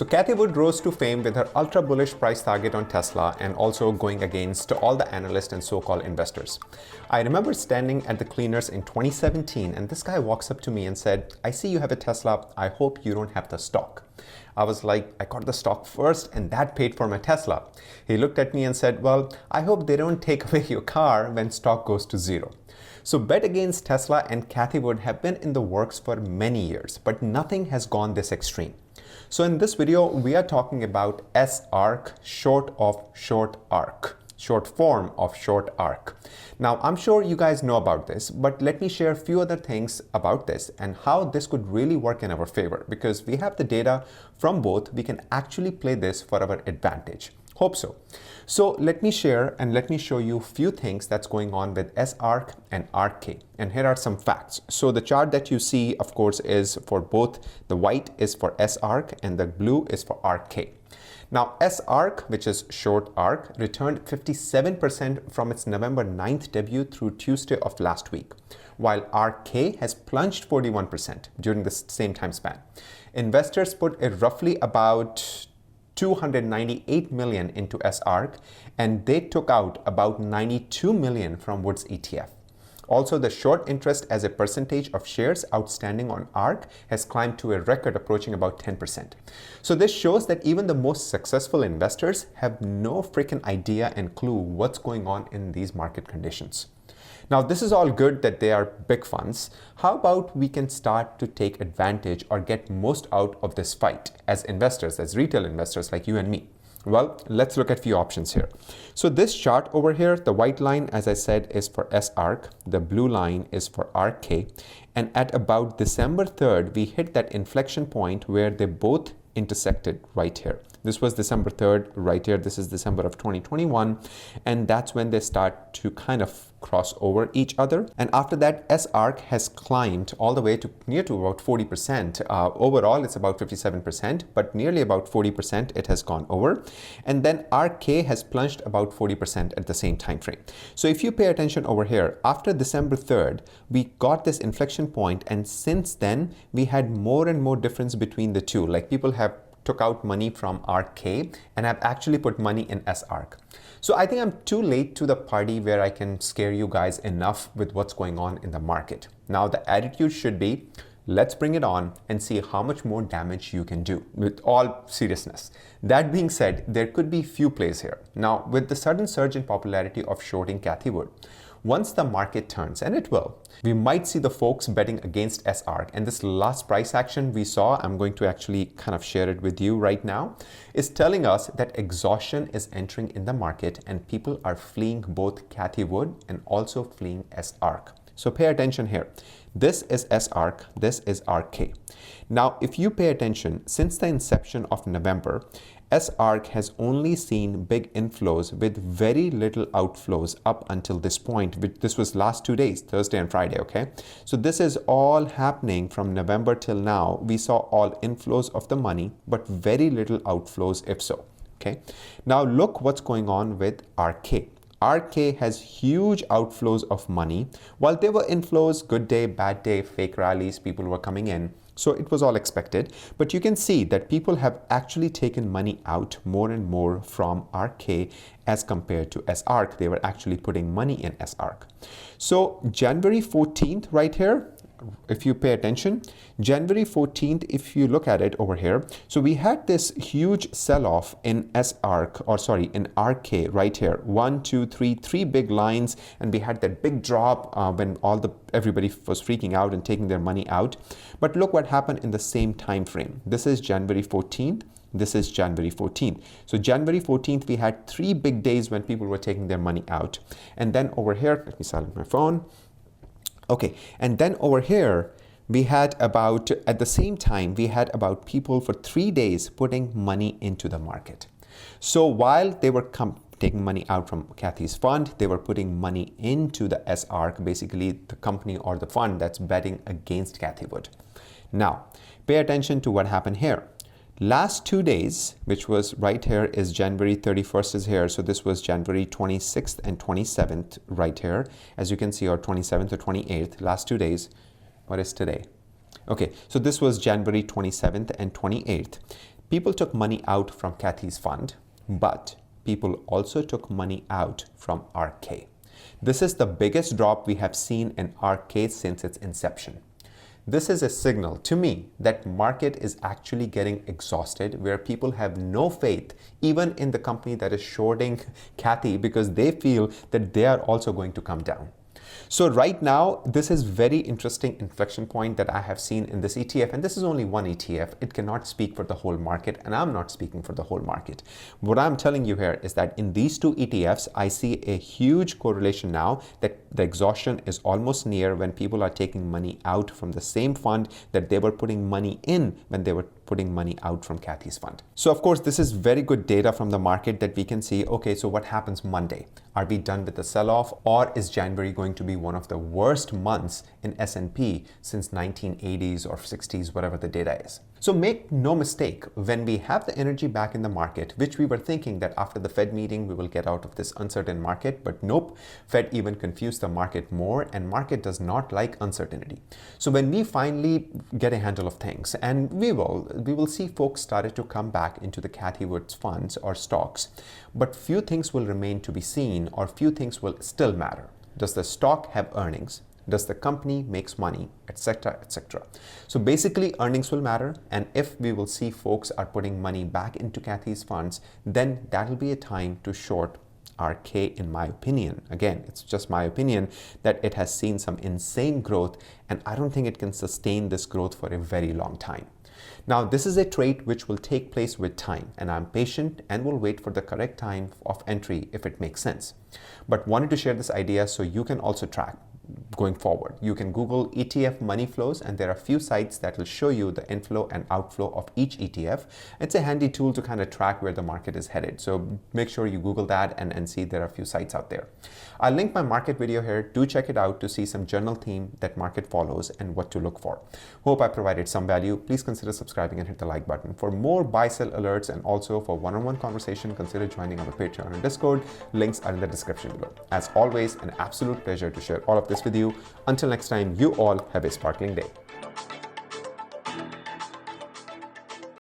So Cathie Wood rose to fame with her ultra bullish price target on Tesla and also going against all the analysts and so-called investors. I remember standing at the cleaners in 2017 and this guy walks up to me and said, "I see you have a Tesla. I hope you don't have the stock." I was like, "I got the stock first and that paid for my Tesla." He looked at me and said, "Well, I hope they don't take away your car when stock goes to zero." So bet against Tesla and Cathie Wood have been in the works for many years, but nothing has gone this extreme. So in this video, we are talking about S-ARC, short of short arc, short form of short arc. Now, I'm sure you guys know about this, but let me share a few other things about this and how this could really work in our favor, because we have the data from both. We can actually play this for our advantage. Hope so. So let me share and let me show you a few things that's going on with S-ARC and ARC-K. And here are some facts. So the chart that you see, of course, is for both. The white is for S-ARC and the blue is for ARC-K. Now, S-ARC, which is short arc, returned 57% from its November 9th debut through Tuesday of last week, while ARC-K has plunged 41% during the same time span. Investors put a roughly about 298 million into S-ARC and they took out about 92 million from Wood's ETF. Also, the short interest as a percentage of shares outstanding on ARC has climbed to a record approaching about 10%. So this shows that even the most successful investors have no freaking idea and clue what's going on in these market conditions. Now, this is all good that they are big funds. How about we can start to take advantage or get most out of this fight as investors, as retail investors like you and me? Well, let's look at a few options here. So this chart over here, the white line, as I said, is for S-ARC. The blue line is for ARC-K. And at about December 3rd, we hit that inflection point where they both intersected right here. This was December 3rd right here. This is December of 2021. And that's when they start to kind of cross over each other. And after that, S-ARC has climbed all the way to near to about 40%. Overall, it's about 57%, but nearly about 40% it has gone over. And then ARC-K has plunged about 40% at the same time frame. So if you pay attention over here, after December 3rd, we got this inflection point, and since then, we had more and more difference between the two. Like people have took out money from ARC-K and have actually put money in S-ARC. So I think I'm too late to the party where I can scare you guys enough with what's going on in the market. Now the attitude should be, let's bring it on and see how much more damage you can do, with all seriousness. That being said, there could be few plays here. Now, with the sudden surge in popularity of shorting Cathie Wood, once the market turns, and it will, we might see the folks betting against S-ARC. And this last price action we saw, I'm going to actually kind of share it with you right now, is telling us that exhaustion is entering in the market and people are fleeing both Cathie Wood and also fleeing S-ARC. So pay attention here. This is S-ARC, this is ARC-K. Now, if you pay attention, since the inception of November, S-ARC has only seen big inflows with very little outflows up until this point. This was last 2 days, Thursday and Friday, okay? So this is all happening from November till now. We saw all inflows of the money, but very little outflows if so, okay? Now look what's going on with ARC-K. ARC-K has huge outflows of money. While there were inflows, good day, bad day, fake rallies, people were coming in. So it was all expected, but you can see that people have actually taken money out more and more from ARC-K as compared to S-ARC. They were actually putting money in S-ARC. So January 14th right here, if you pay attention, January 14th, if you look at it over here, so we had this huge sell-off in S-ARC, or sorry, in ARC-K right here. 1, 2, 3, 3 big lines, and we had that big drop when everybody was freaking out and taking their money out. But look what happened in the same time frame. This is January 14th. This is January 14th. So January 14th, we had 3 big days when people were taking their money out. And then over here, let me silence my phone. Okay, and then over here, we had about, at the same time, we had about people for 3 days putting money into the market. So while they were taking money out from Cathie's fund, they were putting money into the S-ARC, basically the company or the fund that's betting against Cathie Wood. Now, pay attention to what happened here. Last 2 days, which was right here, is January 31st is here. So this was January 26th and 27th right here. As you can see, or 27th or 28th, last 2 days. What is today? Okay, so this was January 27th and 28th. People took money out from Cathie's fund, but people also took money out from RK. This is the biggest drop we have seen in RK since its inception. This is a signal to me that market is actually getting exhausted, where people have no faith even in the company that is shorting Cathie because they feel that they are also going to come down. So right now, this is very interesting inflection point that I have seen in this ETF, and this is only one ETF. It cannot speak for the whole market, and I'm not speaking for the whole market. What I'm telling you here is that in these two ETFs, I see a huge correlation now that the exhaustion is almost near when people are taking money out from the same fund that they were putting money in when they were putting money out from Cathie's fund. So of course, this is very good data from the market that we can see, okay, so what happens Monday? Are we done with the sell-off, or is January going to be one of the worst months in S&P since 1980s or 60s, whatever the data is? So make no mistake, when we have the energy back in the market, which we were thinking that after the Fed meeting, we will get out of this uncertain market, but nope, Fed even confused the market more, and market does not like uncertainty. So when we finally get a handle of things, and we will see folks started to come back into the Cathie Wood's funds or stocks, but few things will remain to be seen, or few things will still matter. Does the stock have earnings? Does the company makes money, etc., etc. So basically earnings will matter, and if we will see folks are putting money back into Cathie's funds, then that'll be a time to short RK, in my opinion. Again, it's just my opinion that it has seen some insane growth, and I don't think it can sustain this growth for a very long time. Now, this is a trade which will take place with time, and I'm patient and will wait for the correct time of entry if it makes sense. But wanted to share this idea so you can also track going forward. You can Google ETF money flows, and there are a few sites that will show you the inflow and outflow of each ETF. It's a handy tool to kind of track where the market is headed. So make sure you Google that and see there are a few sites out there. I'll link my market video here. Do check it out to see some general theme that market follows and what to look for. Hope I provided some value. Please consider subscribing and hit the like button. For more buy-sell alerts and also for one-on-one conversation, consider joining our Patreon and Discord. Links are in the description below. As always, an absolute pleasure to share all of this with you. Until next time, you all have a sparkling day.